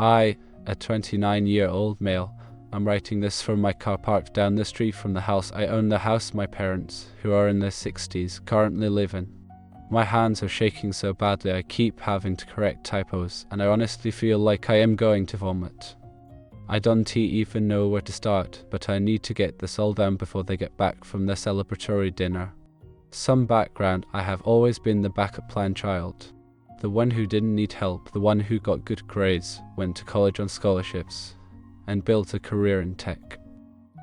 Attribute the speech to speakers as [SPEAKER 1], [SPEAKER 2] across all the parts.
[SPEAKER 1] I, a 29-year-old male, I'm writing this from my car parked down the street from the house I own, the house my parents, who are in their 60s, currently live in. My hands are shaking so badly I keep having to correct typos, and I honestly feel like I am going to vomit. I don't even know where to start, but I need to get this all down before they get back from their celebratory dinner. Some background: I have always been the backup plan child. The one who didn't need help, the one who got good grades, went to college on scholarships, and built a career in tech.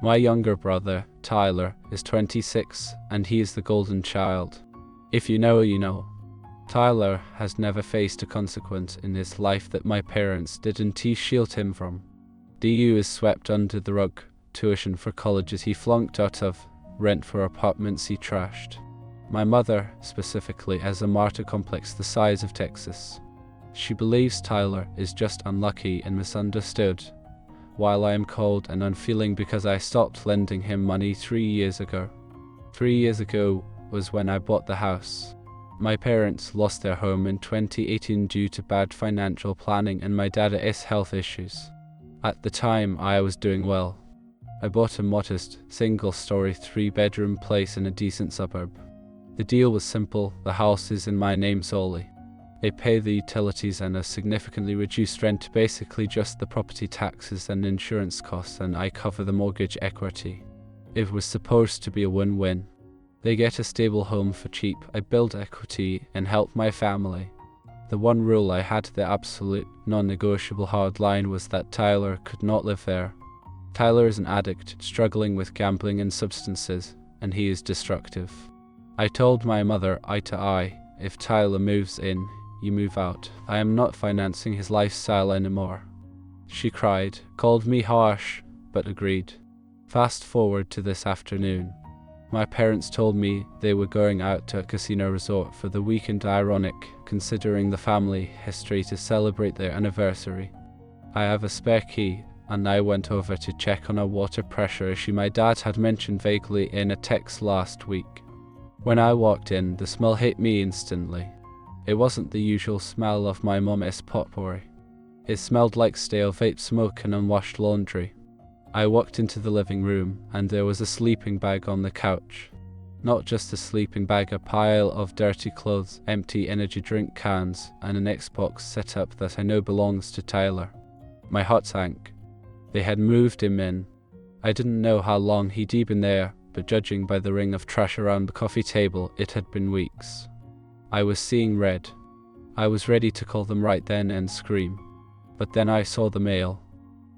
[SPEAKER 1] My younger brother, Tyler, is 26, and he is the golden child. If you know, you know. Tyler has never faced a consequence in his life that my parents didn't shield him from. DU is swept under the rug, tuition for colleges he flunked out of, rent for apartments he trashed. My mother, specifically, has a martyr complex the size of Texas. She believes Tyler is just unlucky and misunderstood, while I am cold and unfeeling because I stopped lending him money 3 years ago. 3 years ago was when I bought the house. My parents lost their home in 2018 due to bad financial planning and my dad's health issues. At the time, I was doing well. I bought a modest, single-story 3-bedroom place in a decent suburb. The deal was simple: the house is in my name solely. I pay the utilities and a significantly reduced rent, basically just the property taxes and insurance costs, and I cover the mortgage equity. It was supposed to be a win-win. They get a stable home for cheap, I build equity and help my family. The one rule I had, the absolute, non-negotiable hard line, was that Tyler could not live there. Tyler is an addict, struggling with gambling and substances, and he is destructive. I told my mother, eye to eye, if Tyler moves in, you move out. I am not financing his lifestyle anymore. She cried, called me harsh, but agreed. Fast forward to this afternoon. My parents told me they were going out to a casino resort for the weekend, ironic, considering the family history, to celebrate their anniversary. I have a spare key, and I went over to check on her water pressure issue my dad had mentioned vaguely in a text last week. When I walked in, the smell hit me instantly. It wasn't the usual smell of my mom's potpourri. It smelled like stale vape smoke and unwashed laundry. I walked into the living room, and there was a sleeping bag on the couch. Not just a sleeping bag, a pile of dirty clothes, empty energy drink cans, and an Xbox setup that I know belongs to Tyler. My heart sank. They had moved him in. I didn't know how long he'd been there, but judging by the ring of trash around the coffee table, it had been weeks. I was seeing red. I was ready to call them right then and scream. But then I saw the mail.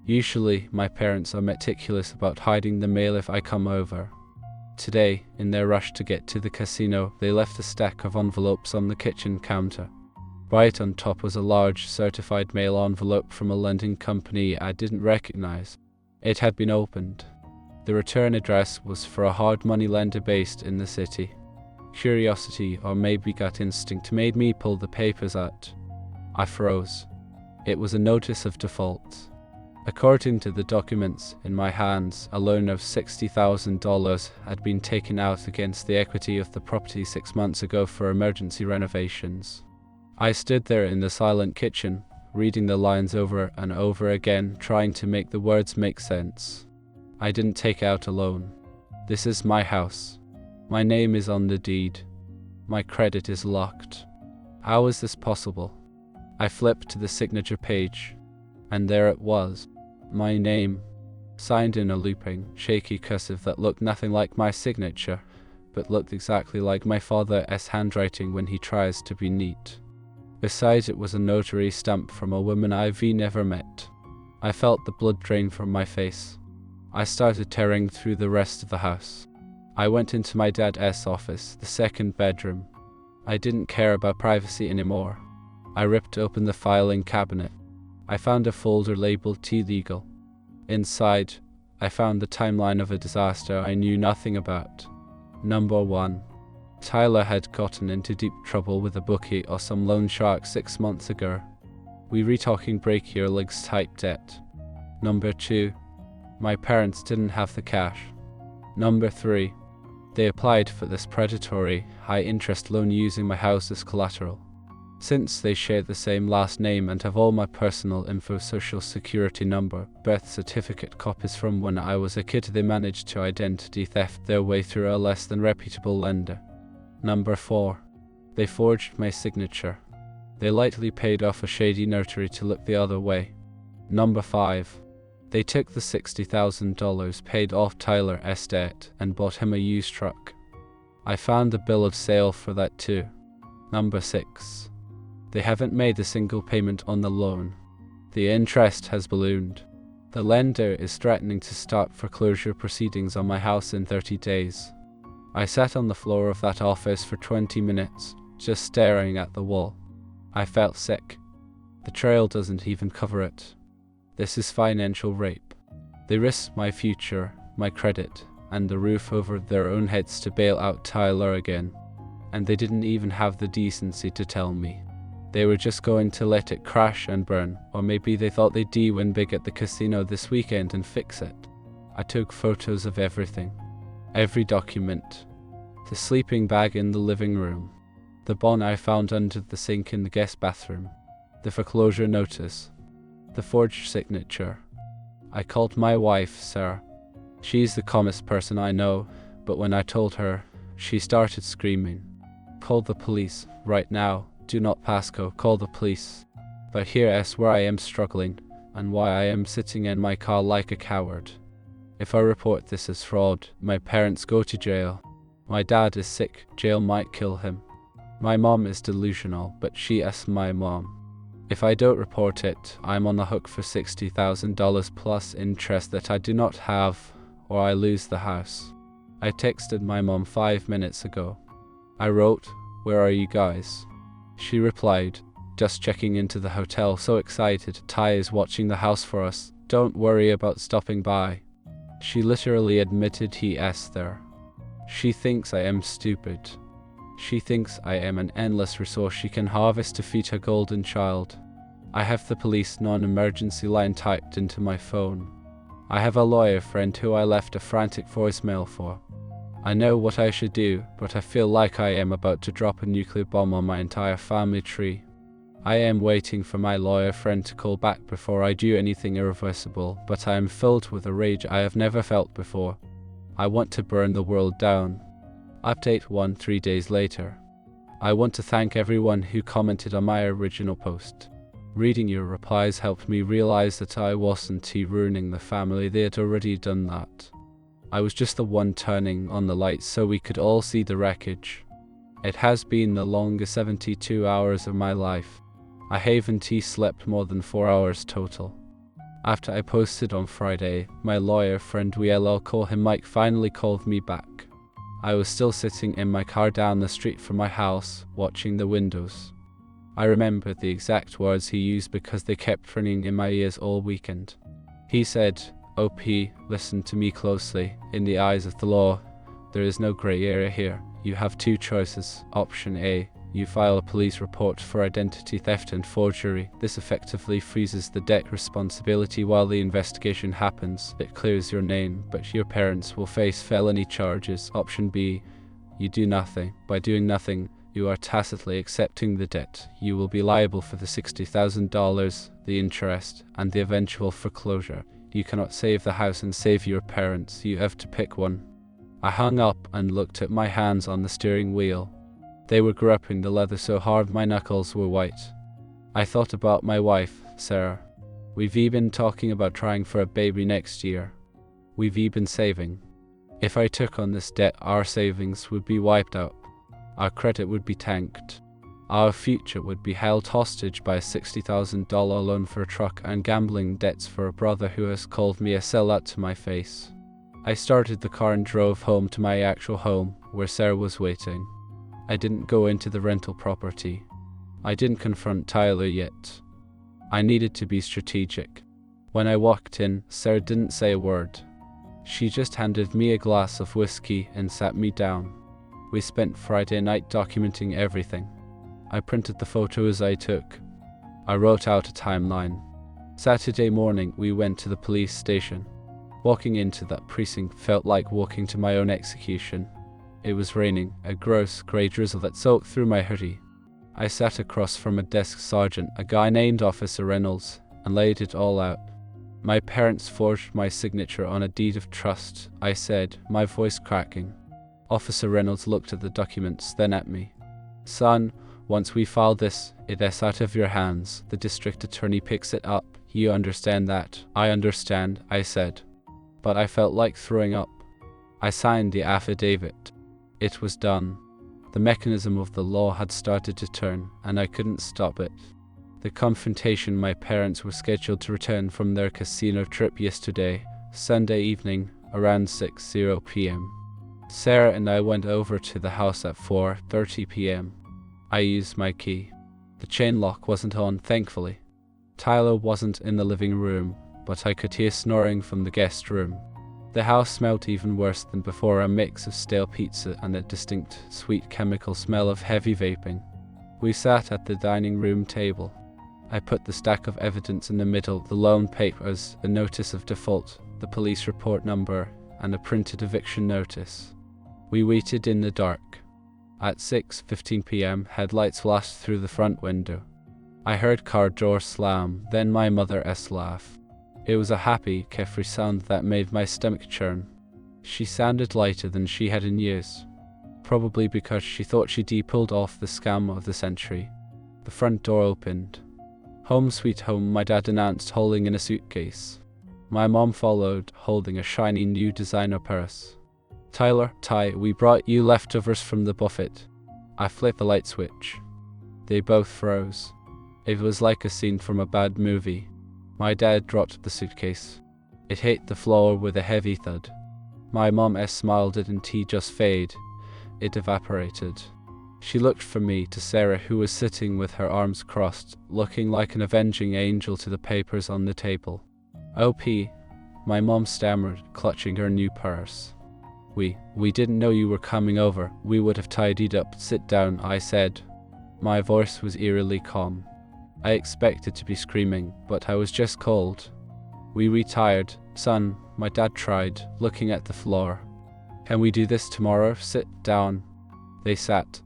[SPEAKER 1] Usually, my parents are meticulous about hiding the mail if I come over. Today, in their rush to get to the casino, they left a stack of envelopes on the kitchen counter. Right on top was a large certified mail envelope from a lending company I didn't recognize. It had been opened. The return address was for a hard money lender based in the city. Curiosity, or maybe gut instinct, made me pull the papers out. I froze. It was a notice of default. According to the documents in my hands, a loan of $60,000 had been taken out against the equity of the property 6 months ago for emergency renovations. I stood there in the silent kitchen, reading the lines over and over again, trying to make the words make sense. I didn't take out a loan. This is my house. My name is on the deed. My credit is locked. How is this possible? I flipped to the signature page, and there it was. My name, signed in a looping, shaky cursive that looked nothing like my signature, but looked exactly like my father's handwriting when he tries to be neat. Besides, it was a notary stamp from a woman I've never met. I felt the blood drain from my face. I started tearing through the rest of the house. I went into my dad's office, the second bedroom. I didn't care about privacy anymore. I ripped open the filing cabinet. I found a folder labeled T-Legal. Inside, I found the timeline of a disaster I knew nothing about. Number 1. Tyler had gotten into deep trouble with a bookie or some loan shark 6 months ago. We were talking break-your-legs type debt. Number 2. My parents didn't have the cash. Number 3. They applied for this predatory, high-interest loan using my house as collateral. Since they share the same last name and have all my personal info, social security number, birth certificate copies from when I was a kid, they managed to identity theft their way through a less than reputable lender. Number 4. They forged my signature. They lightly paid off a shady notary to look the other way. Number 5. They took the $60,000, paid off Tyler's debt, and bought him a used truck. I found the bill of sale for that too. Number 6. They haven't made a single payment on the loan. The interest has ballooned. The lender is threatening to start foreclosure proceedings on my house in 30 days. I sat on the floor of that office for 20 minutes, just staring at the wall. I felt sick. The trail doesn't even cover it. This is financial rape. They risked my future, my credit, and the roof over their own heads to bail out Tyler again. And they didn't even have the decency to tell me. They were just going to let it crash and burn, or maybe they thought they'd win big at the casino this weekend and fix it. I took photos of everything. Every document. The sleeping bag in the living room. The bond I found under the sink in the guest bathroom. The foreclosure notice. The forged signature. I called my wife, sir. She's the calmest person I know, but when I told her, she started screaming. Call the police, right now. Do not pass go, call the police. But here's where I am struggling, and why I am sitting in my car like a coward. If I report this as fraud, my parents go to jail. My dad is sick, jail might kill him. My mom is delusional, but she is my mom. If I don't report it, I'm on the hook for $60,000 plus interest that I do not have, or I lose the house. I texted my mom 5 minutes ago. I wrote, "Where are you guys?" She replied, "Just checking into the hotel, so excited. Ty is watching the house for us. Don't worry about stopping by." She literally admitted he is there. She thinks I am stupid. She thinks I am an endless resource she can harvest to feed her golden child. I have the police non-emergency line typed into my phone. I have a lawyer friend who I left a frantic voicemail for. I know what I should do, but I feel like I am about to drop a nuclear bomb on my entire family tree. I am waiting for my lawyer friend to call back before I do anything irreversible, but I am filled with a rage I have never felt before. I want to burn the world down. Update 1 3 days later. I want to thank everyone who commented on my original post. Reading your replies helped me realize that I wasn't ruining the family, they had already done that. I was just the one turning on the lights so we could all see the wreckage. It has been the longest 72 hours of my life. I haven't slept more than 4 hours total. After I posted on Friday, my lawyer friend, we'll call him Mike, finally called me back. I was still sitting in my car down the street from my house, watching the windows. I remember the exact words he used because they kept ringing in my ears all weekend. He said, "OP, listen to me closely. In the eyes of the law, there is no gray area here. You have 2 choices. Option A, you file a police report for identity theft and forgery. This effectively freezes the debt responsibility while the investigation happens. It clears your name, but your parents will face felony charges. Option B, you do nothing. By doing nothing, you are tacitly accepting the debt. You will be liable for the $60,000, the interest, and the eventual foreclosure. You cannot save the house and save your parents. You have to pick one." I hung up and looked at my hands on the steering wheel. They were gripping the leather so hard my knuckles were white. I thought about my wife, Sarah. We've been talking about trying for a baby next year. We've been saving. If I took on this debt, our savings would be wiped out. Our credit would be tanked. Our future would be held hostage by a $60,000 loan for a truck and gambling debts for a brother who has called me a sellout to my face. I started the car and drove home to my actual home, where Sarah was waiting. I didn't go into the rental property. I didn't confront Tyler yet. I needed to be strategic. When I walked in, Sarah didn't say a word. She just handed me a glass of whiskey and sat me down. We spent Friday night documenting everything. I printed the photos I took. I wrote out a timeline. Saturday morning, we went to the police station. Walking into that precinct felt like walking to my own execution. It was raining, a gross grey drizzle that soaked through my hoodie. I sat across from a desk sergeant, a guy named Officer Reynolds, and laid it all out. My parents forged my signature on a deed of trust, I said, my voice cracking. Officer Reynolds looked at the documents, then at me. Son, once we file this, it's out of your hands. The district attorney picks it up. You understand that? I understand, I said. But I felt like throwing up. I signed the affidavit. It was done. The mechanism of the law had started to turn, and I couldn't stop it. The confrontation. My parents were scheduled to return from their casino trip yesterday, Sunday evening, around 6:00 p.m. Sarah and I went over to the house at 4:30 p.m. I used my key. The chain lock wasn't on, thankfully. Tyler wasn't in the living room, but I could hear snoring from the guest room. The house smelled even worse than before, a mix of stale pizza and a distinct, sweet chemical smell of heavy vaping. We sat at the dining room table. I put the stack of evidence in the middle, the loan papers, the notice of default, the police report number, and a printed eviction notice. We waited in the dark. At 6:15 p.m., headlights flashed through the front window. I heard car door slam, then my mother's laugh. It was a happy, carefree sound that made my stomach churn. She sounded lighter than she had in years, probably because she thought she'd pulled off the scam of the century. The front door opened. Home sweet home, my dad announced, holding in a suitcase. My mom followed, holding a shiny new designer purse. Tyler, Ty, we brought you leftovers from the buffet. I flipped the light switch. They both froze. It was like a scene from a bad movie. My dad dropped the suitcase. It hit the floor with a heavy thud. My mom smiled, didn't he just fade? It evaporated. She looked from me to Sarah, who was sitting with her arms crossed, looking like an avenging angel, to the papers on the table. OP, my mom stammered, clutching her new purse. We didn't know you were coming over. We would have tidied up. Sit down, I said. My voice was eerily calm. I expected to be screaming, but I was just cold. We retired. Son, my dad tried, looking at the floor. Can we do this tomorrow? Sit down. They sat.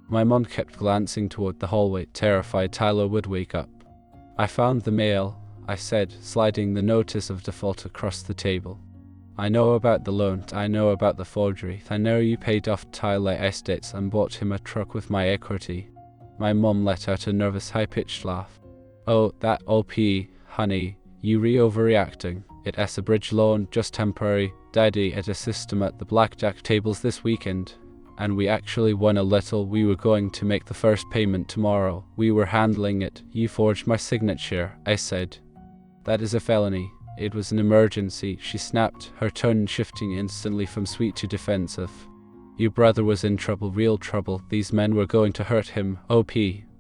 [SPEAKER 1] My mom kept glancing toward the hallway, terrified Tyler would wake up. I found the mail, I said, sliding the notice of default across the table. I know about the loan, I know about the forgery, I know you paid off Tyler's debts and bought him a truck with my equity. My mom let out a nervous, high-pitched laugh. Oh, that OP, honey, you overreacting. It's a bridge loan, just temporary. Daddy had a system at the blackjack tables this weekend, and we actually won a little. We were going to make the first payment tomorrow. We were handling it. You forged my signature, I said. That is a felony. It was an emergency, she snapped, her tone shifting instantly from sweet to defensive. Your brother was in trouble, real trouble. These men were going to hurt him. OP,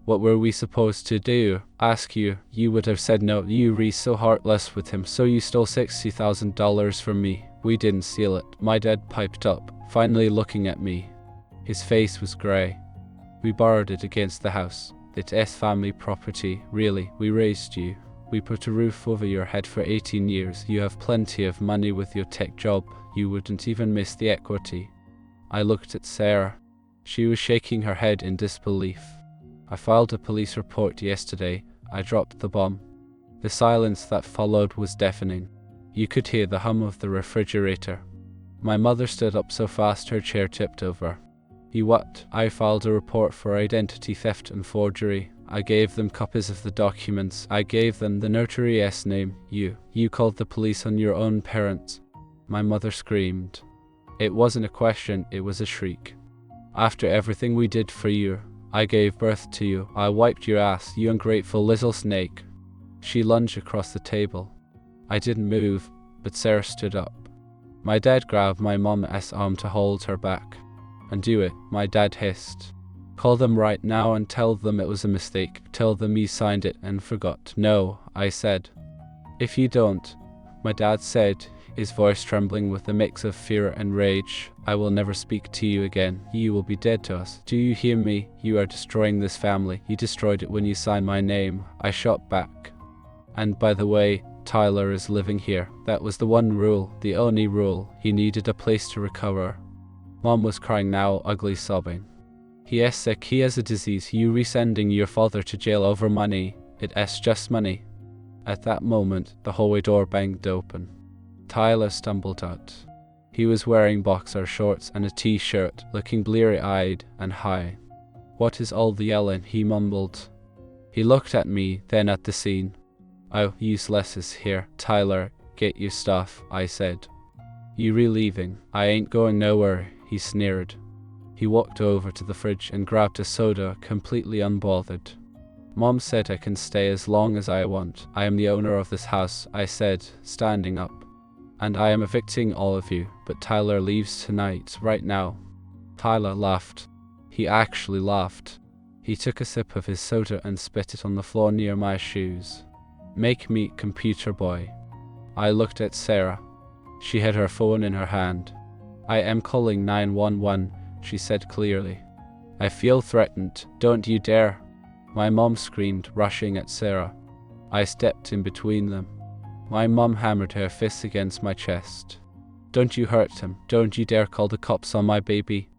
[SPEAKER 1] what were we supposed to do? Ask you. You would have said no. You were so heartless with him, so you stole $60,000 from me. We didn't steal it. My dad piped up, finally looking at me. His face was grey. We borrowed it against the house. It's family property, really. We raised you. We put a roof over your head for 18 years. You have plenty of money with your tech job. You wouldn't even miss the equity. I looked at Sarah. She was shaking her head in disbelief. I filed a police report yesterday. I dropped the bomb. The silence that followed was deafening. You could hear the hum of the refrigerator. My mother stood up so fast her chair tipped over. You what? I filed a report for identity theft and forgery. I gave them copies of the documents. I gave them the notary's name. You called the police on your own parents. My mother screamed. It wasn't a question, it was a shriek. After everything we did for you, I gave birth to you. I wiped your ass, you ungrateful little snake. She lunged across the table. I didn't move, but Sarah stood up. My dad grabbed my mom's arm to hold her back. Undo it, my dad hissed. Call them right now and tell them it was a mistake. Tell them you signed it and forgot. No, I said. If you don't, my dad said, his voice trembling with a mix of fear and rage, I will never speak to you again. You will be dead to us. Do you hear me? You are destroying this family. You destroyed it when you signed my name. I shot back. And by the way, Tyler is living here. That was the one rule, the only rule. He needed a place to recover. Mom was crying now, ugly sobbing. He is sick, he has a disease, you resending your father to jail over money, it is just money. At that moment, the hallway door banged open. Tyler stumbled out. He was wearing boxer shorts and a t-shirt, looking bleary-eyed and high. "What is all the yelling?" he mumbled. He looked at me, then at the scene. "Oh, useless is here. Tyler, get your stuff," I said. "You leaving?" "I ain't going nowhere," he sneered. He walked over to the fridge and grabbed a soda, completely unbothered. "Mom said I can stay as long as I want. I am the owner of this house," I said, standing up. "And I am evicting all of you, but Tyler leaves tonight, right now." Tyler laughed. He actually laughed. He took a sip of his soda and spit it on the floor near my shoes. "Make me, computer boy." I looked at Sarah. She had her phone in her hand. "I am calling 911, she said clearly. "I feel threatened. Don't you dare." My mom screamed, rushing at Sarah. I stepped in between them. My mom hammered her fists against my chest. "Don't you hurt him. Don't you dare call the cops on my baby."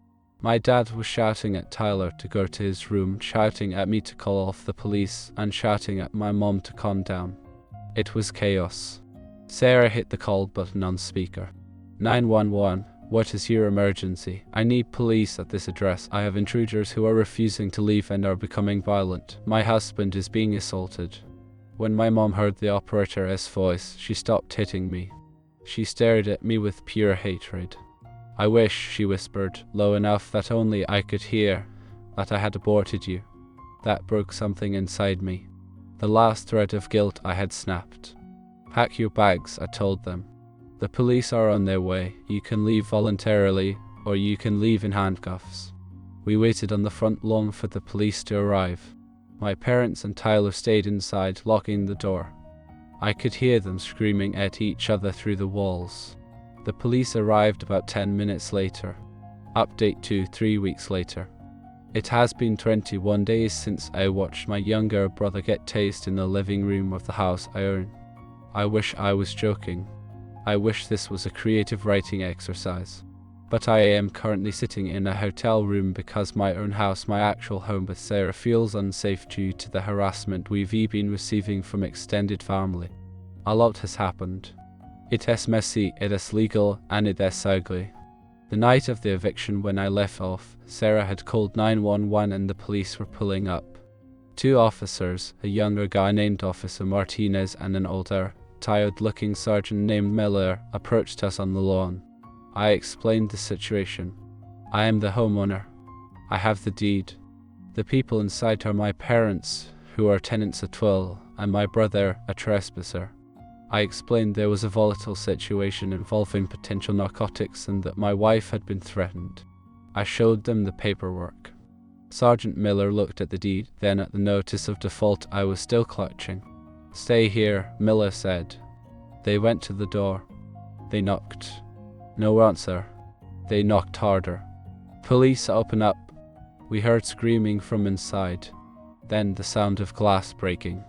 [SPEAKER 1] My dad was shouting at Tyler to go to his room, shouting at me to call off the police, and shouting at my mom to calm down. It was chaos. Sarah hit the call button on speaker. 911, what is your emergency? I need police at this address. I have intruders who are refusing to leave and are becoming violent. My husband is being assaulted. When my mom heard the operator's voice, she stopped hitting me. She stared at me with pure hatred. "I wish," she whispered, low enough that only I could hear, "that I had aborted you." That broke something inside me. The last thread of guilt I had snapped. "Pack your bags," I told them. "The police are on their way. You can leave voluntarily, or you can leave in handcuffs." We waited on the front lawn for the police to arrive. My parents and Tyler stayed inside, locking the door. I could hear them screaming at each other through the walls. The police arrived about 10 minutes later. Update to 3 weeks later. It has been 21 days since I watched my younger brother get tased in the living room of the house I own. I wish I was joking. I wish this was a creative writing exercise. But I am currently sitting in a hotel room because my own house, my actual home with Sarah, feels unsafe due to the harassment we've been receiving from extended family. A lot has happened. It is messy, it is legal, and it is ugly. The night of the eviction when I left off, Sarah had called 911 and the police were pulling up. 2 officers, a younger guy named Officer Martinez and an older, tired-looking sergeant named Miller, approached us on the lawn. I explained the situation. "I am the homeowner. I have the deed. The people inside are my parents, who are tenants at will, and my brother, a trespasser." I explained there was a volatile situation involving potential narcotics and that my wife had been threatened. I showed them the paperwork. Sergeant Miller looked at the deed, then at the notice of default I was still clutching. "Stay here," Miller said. They went to the door. They knocked. No answer. They knocked harder. "Police, open up." We heard screaming from inside. Then the sound of glass breaking.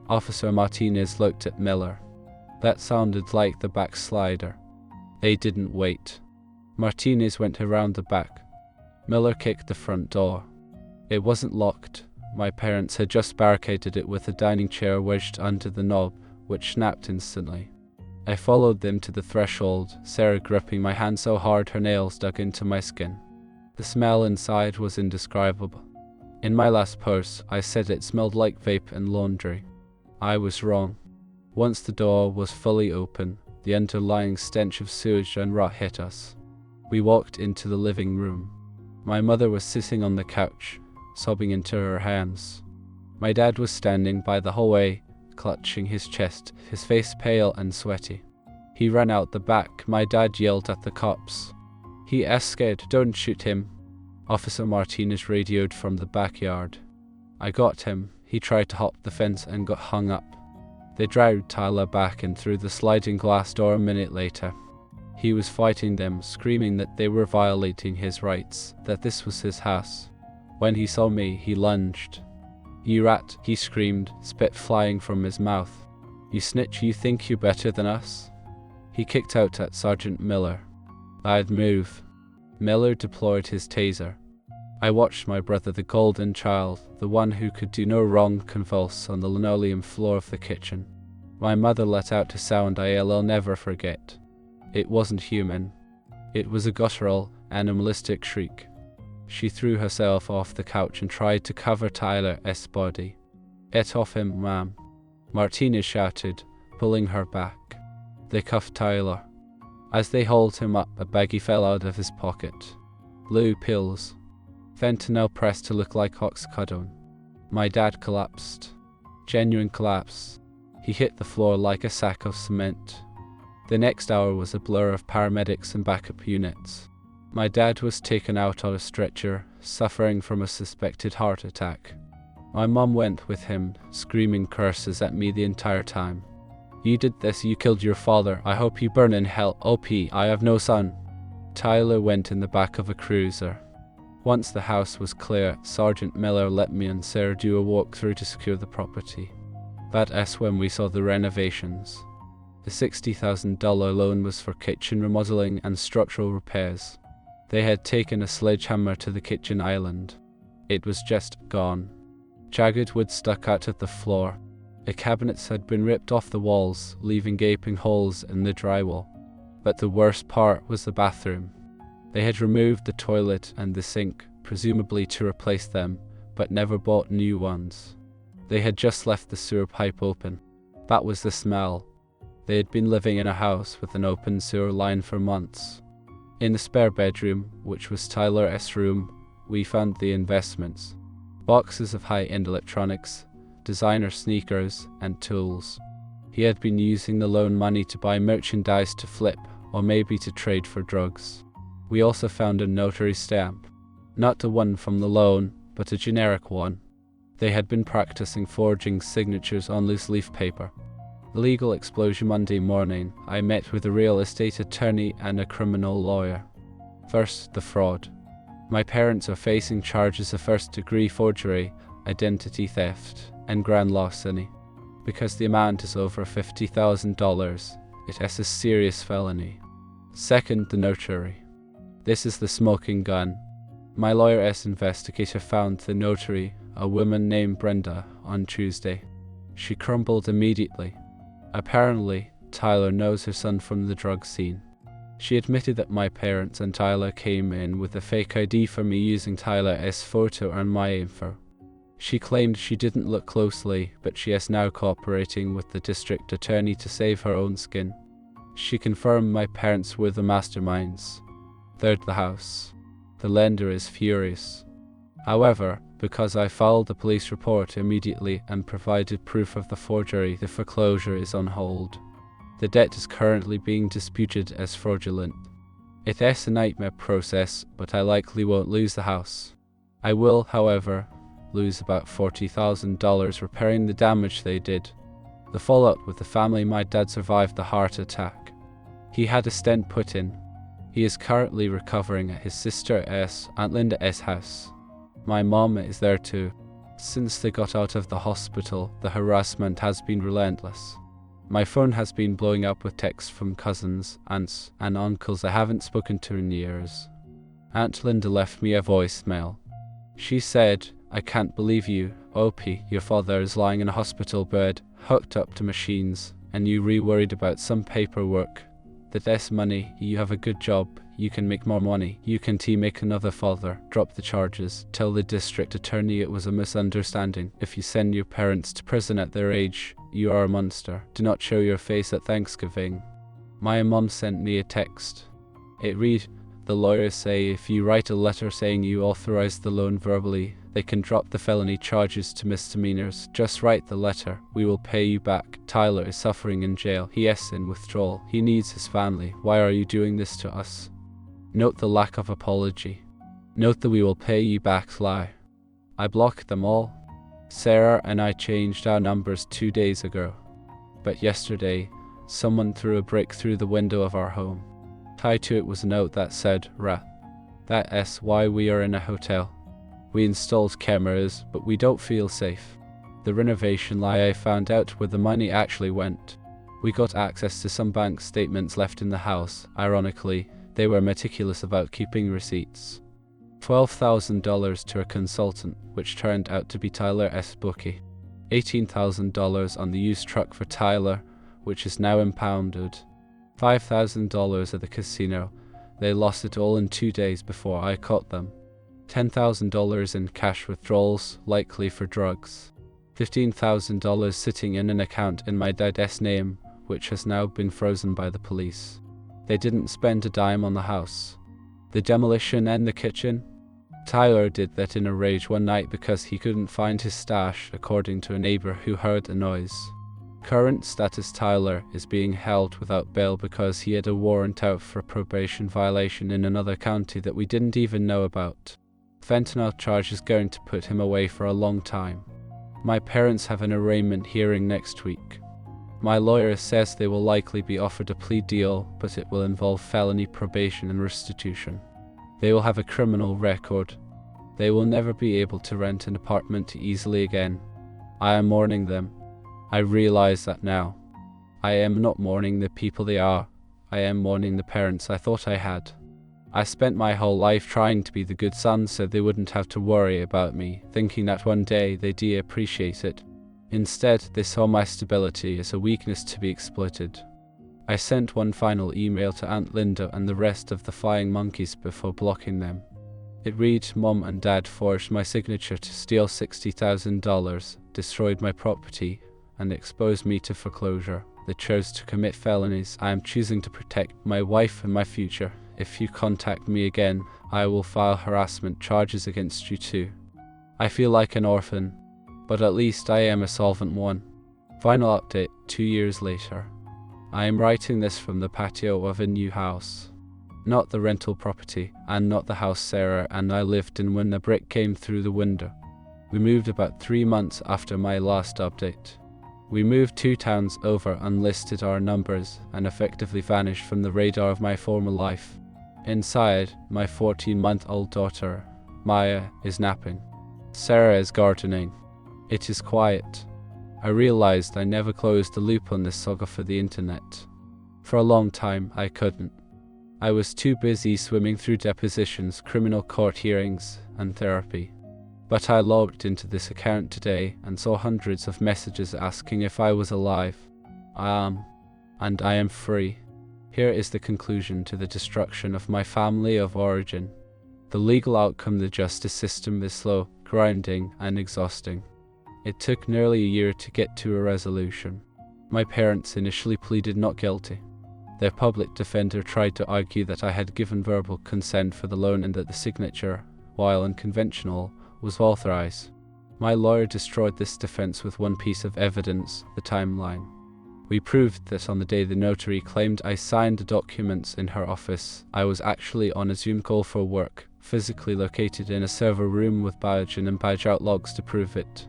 [SPEAKER 1] Officer Martinez looked at Miller. That sounded like the backslider. They didn't wait. Martinez went around the back. Miller kicked the front door. It wasn't locked. My parents had just barricaded it with a dining chair wedged under the knob, which snapped instantly. I followed them to the threshold, Sarah gripping my hand so hard her nails dug into my skin. The smell inside was indescribable. In my last post, I said it smelled like vape and laundry. I was wrong. Once the door was fully open, the underlying stench of sewage and rot hit us. We walked into the living room. My mother was sitting on the couch, sobbing into her hands. My dad was standing by the hallway, clutching his chest, his face pale and sweaty. He ran out the back. My dad yelled at the cops. "He is scared, don't shoot him." Officer Martinez radioed from the backyard. "I got him. He tried to hop the fence and got hung up." They dragged Tyler back and through the sliding glass door a minute later. He was fighting them, screaming that they were violating his rights, that this was his house. When he saw me, he lunged. "You rat," he screamed, spit flying from his mouth. "You snitch, you think you're better than us?" He kicked out at Sergeant Miller. "I'd move." Miller deployed his taser. I watched my brother, the golden child, the one who could do no wrong, convulse on the linoleum floor of the kitchen. My mother let out a sound I'll never forget. It wasn't human. It was a guttural, animalistic shriek. She threw herself off the couch and tried to cover Tyler's body. "Get off him, ma'am," Martinez shouted, pulling her back. They cuffed Tyler. As they hauled him up, a baggie fell out of his pocket. Blue pills. Fentanyl pressed to look like oxycodone. My dad collapsed. Genuine collapse. He hit the floor like a sack of cement. The next hour was a blur of paramedics and backup units. My dad was taken out on a stretcher, suffering from a suspected heart attack. My mom went with him, screaming curses at me the entire time. "You did this, you killed your father, I hope you burn in hell, OP, I have no son." Tyler went in the back of a cruiser. Once the house was clear, Sergeant Miller let me and Sarah do a walkthrough to secure the property. That's when we saw the renovations. The $60,000 loan was for kitchen remodeling and structural repairs. They had taken a sledgehammer to the kitchen island. It was just gone. Jagged wood stuck out of the floor. The cabinets had been ripped off the walls, leaving gaping holes in the drywall. But the worst part was the bathroom. They had removed the toilet and the sink, presumably to replace them, but never bought new ones. They had just left the sewer pipe open. That was the smell. They had been living in a house with an open sewer line for months. In the spare bedroom, which was Tyler's room, we found the investments. Boxes of high-end electronics, designer sneakers, and tools. He had been using the loan money to buy merchandise to flip, or maybe to trade for drugs. We also found a notary stamp. Not the one from the loan, but a generic one. They had been practicing forging signatures on loose leaf paper. The legal explosion Monday morning, I met with a real estate attorney and a criminal lawyer. First, the fraud. My parents are facing charges of first-degree forgery, identity theft, and grand larceny. Because the amount is over $50,000, it is a serious felony. Second, the notary. This is the smoking gun. My lawyer's investigator found the notary, a woman named Brenda, on Tuesday. She crumbled immediately. Apparently, Tyler knows her son from the drug scene. She admitted that my parents and Tyler came in with a fake ID for me using Tyler's photo and my info. She claimed she didn't look closely, but she is now cooperating with the district attorney to save her own skin. She confirmed my parents were the masterminds. Third, the house. The lender is furious. However, because I filed a police report immediately and provided proof of the forgery, the foreclosure is on hold. The debt is currently being disputed as fraudulent. It is a nightmare process, but I likely won't lose the house. I will, however, lose about $40,000 repairing the damage they did. The fallout with the family: my dad survived the heart attack. He had a stent put in. He is currently recovering at his sister's, Aunt Linda's house. My mom is there too. Since they got out of the hospital, the harassment has been relentless. My phone has been blowing up with texts from cousins, aunts, and uncles I haven't spoken to in years. Aunt Linda left me a voicemail. She said, "I can't believe you, OP, your father is lying in a hospital bed, hooked up to machines, and you worried about some paperwork. That's money, you have a good job, you can make more money, you can make another father, drop the charges, tell the district attorney it was a misunderstanding. If you send your parents to prison at their age, you are a monster. Do not show your face at Thanksgiving." My mom sent me a text. It read, "The lawyers say if you write a letter saying you authorized the loan verbally, they can drop the felony charges to misdemeanors. Just write the letter. We will pay you back. Tyler is suffering in jail. He is in withdrawal. He needs his family. Why are you doing this to us? Note the lack of apology. Note the we will pay you back lie." I blocked them all. Sarah and I changed our numbers 2 days ago. But yesterday, someone threw a brick through the window of our home. Tied to it was a note that said, "Rat. That is why we are in a hotel. We installed cameras, but we don't feel safe." The renovation lie: I found out where the money actually went. We got access to some bank statements left in the house. Ironically, they were meticulous about keeping receipts. $12,000 to a consultant, which turned out to be Tyler S. Bookie. $18,000 on the used truck for Tyler, which is now impounded. $5,000 at the casino. They lost it all in 2 days before I caught them. $10,000 in cash withdrawals, likely for drugs. $15,000 sitting in an account in my dad's name, which has now been frozen by the police. They didn't spend a dime on the house. The demolition and the kitchen? Tyler did that in a rage one night because he couldn't find his stash, according to a neighbor who heard a noise. Current status: Tyler is being held without bail because he had a warrant out for a probation violation in another county that we didn't even know about. Fentanyl charge is going to put him away for a long time. My parents have an arraignment hearing next week. My lawyer says they will likely be offered a plea deal, but it will involve felony probation and restitution. They will have a criminal record. They will never be able to rent an apartment easily again. I am mourning them. I realize that now. I am not mourning the people they are. I am mourning the parents I thought I had. I spent my whole life trying to be the good son so they wouldn't have to worry about me, thinking that one day they'd appreciate it. Instead, they saw my stability as a weakness to be exploited. I sent one final email to Aunt Linda and the rest of the flying monkeys before blocking them. It read, "Mom and Dad forged my signature to steal $60,000, destroyed my property, and exposed me to foreclosure. They chose to commit felonies. I am choosing to protect my wife and my future. If you contact me again, I will file harassment charges against you too. I feel like an orphan, but at least I am a solvent one." Final update 2 years later. I am writing this from the patio of a new house. Not the rental property, and not the house Sarah and I lived in when the brick came through the window. We moved about 3 months after my last update. We moved 2 towns over, unlisted our numbers, and effectively vanished from the radar of my former life. Inside, my 14-month-old daughter, Maya, is napping. Sarah is gardening. It is quiet. I realized I never closed the loop on this saga for the internet. For a long time, I couldn't. I was too busy swimming through depositions, criminal court hearings, and therapy. But I logged into this account today and saw hundreds of messages asking if I was alive. I am, and I am free. Here is the conclusion to the destruction of my family of origin. The legal outcome: the justice system is slow, grinding, and exhausting. It took nearly a year to get to a resolution. My parents initially pleaded not guilty. Their public defender tried to argue that I had given verbal consent for the loan and that the signature, while unconventional, was authorized. My lawyer destroyed this defense with one piece of evidence: the timeline. We proved that on the day the notary claimed I signed the documents in her office, I was actually on a Zoom call for work, physically located in a server room with badge in and badge out logs to prove it.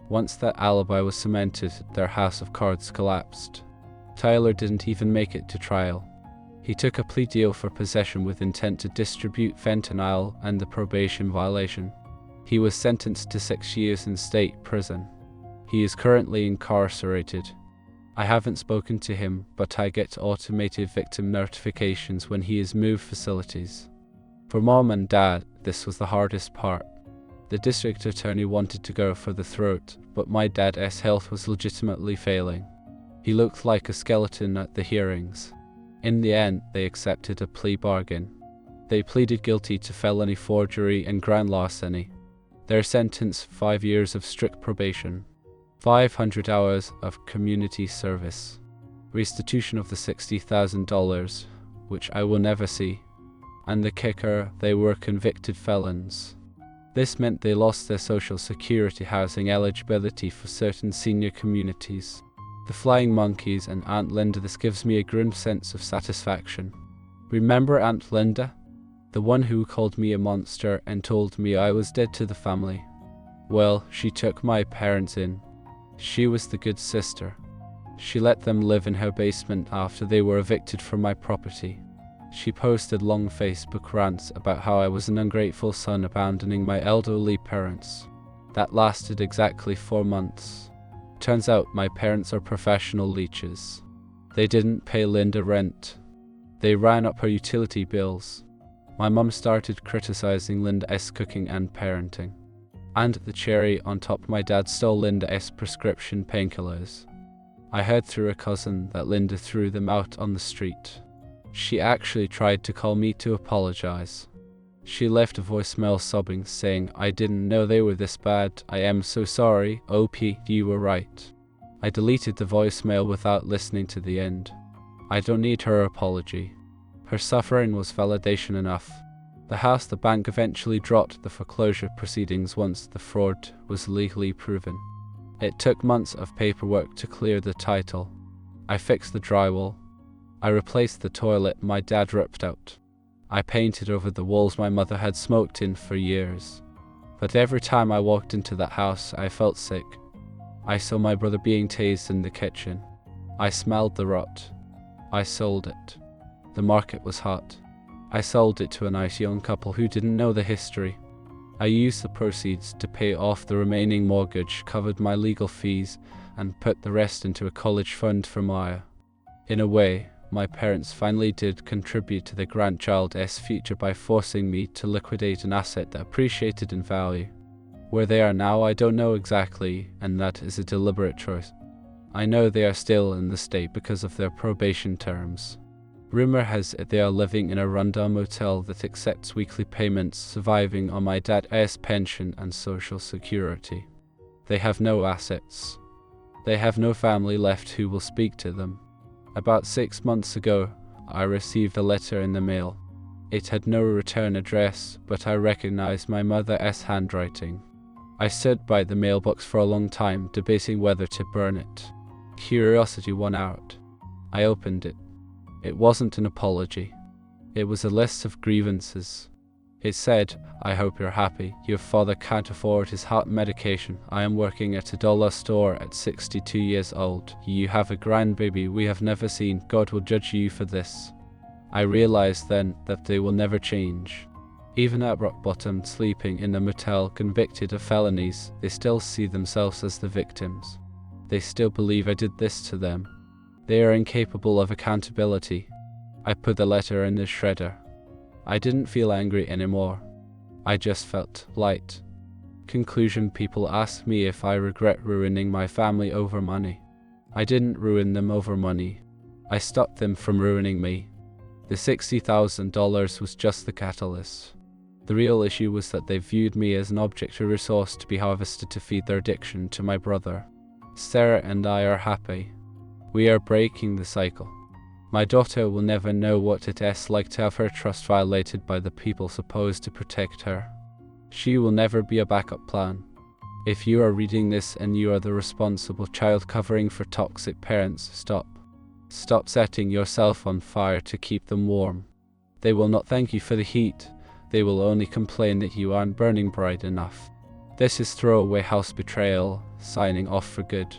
[SPEAKER 1] Once that alibi was cemented, their house of cards collapsed. Tyler didn't even make it to trial. He took a plea deal for possession with intent to distribute fentanyl and the probation violation. He was sentenced to 6 years in state prison. He is currently incarcerated. I haven't spoken to him, but I get automated victim notifications when he has moved facilities. For Mom and Dad, this was the hardest part. The district attorney wanted to go for the throat, but my dad's health was legitimately failing. He looked like a skeleton at the hearings. In the end, they accepted a plea bargain. They pleaded guilty to felony forgery and grand larceny. Their sentence: 5 years of strict probation, 500 hours of community service, restitution of the $60,000, which I will never see. And the kicker: they were convicted felons. This meant they lost their social security housing eligibility for certain senior communities. The flying monkeys and Aunt Linda, this gives me a grim sense of satisfaction. Remember Aunt Linda? The one who called me a monster and told me I was dead to the family. Well, she took my parents in. She was the good sister. She let them live in her basement after they were evicted from my property. She posted long Facebook rants about how I was an ungrateful son abandoning my elderly parents. That lasted exactly 4 months. Turns out my parents are professional leeches. They didn't pay Linda rent. They ran up her utility bills. My mum started criticizing Linda's cooking and parenting. And the cherry on top, my dad stole Linda's prescription painkillers. I heard through a cousin that Linda threw them out on the street. She actually tried to call me to apologize. She left a voicemail sobbing, saying, "I didn't know they were this bad. I am so sorry. OP, you were right." I deleted the voicemail without listening to the end. I don't need her apology. Her suffering was validation enough. The bank eventually dropped the foreclosure proceedings once the fraud was legally proven. It took months of paperwork to clear the title. I fixed the drywall. I replaced the toilet my dad ripped out. I painted over the walls my mother had smoked in for years. But every time I walked into that house, I felt sick. I saw my brother being tased in the kitchen. I smelled the rot. I sold it. The market was hot. I sold it to a nice young couple who didn't know the history. I used the proceeds to pay off the remaining mortgage, covered my legal fees, and put the rest into a college fund for Maya. In a way, my parents finally did contribute to the grandchild's future by forcing me to liquidate an asset that appreciated in value. Where they are now, I don't know exactly, and that is a deliberate choice. I know they are still in the state because of their probation terms. Rumor has it they are living in a rundown motel that accepts weekly payments, surviving on my dad's pension and social security. They have no assets. They have no family left who will speak to them. About 6 months ago, I received a letter in the mail. It had no return address, but I recognized my mother's handwriting. I stood by the mailbox for a long time, debating whether to burn it. Curiosity won out. I opened it. It wasn't an apology. It was a list of grievances. It said, "I hope you're happy. Your father can't afford his heart medication. I am working at a dollar store at 62 years old. You have a grandbaby we have never seen. God will judge you for this." I realized then that they will never change. Even at rock bottom, sleeping in a motel, convicted of felonies, they still see themselves as the victims. They still believe I did this to them. They are incapable of accountability. I put the letter in the shredder. I didn't feel angry anymore. I just felt light. Conclusion: people ask me if I regret ruining my family over money. I didn't ruin them over money. I stopped them from ruining me. The $60,000 was just the catalyst. The real issue was that they viewed me as an object, a resource to be harvested to feed their addiction to my brother. Sarah and I are happy. We are breaking the cycle. My daughter will never know what it is like to have her trust violated by the people supposed to protect her. She will never be a backup plan. If you are reading this and you are the responsible child covering for toxic parents, stop. Stop setting yourself on fire to keep them warm. They will not thank you for the heat. They will only complain that you aren't burning bright enough. This is Throwaway House Betrayal, signing off for good.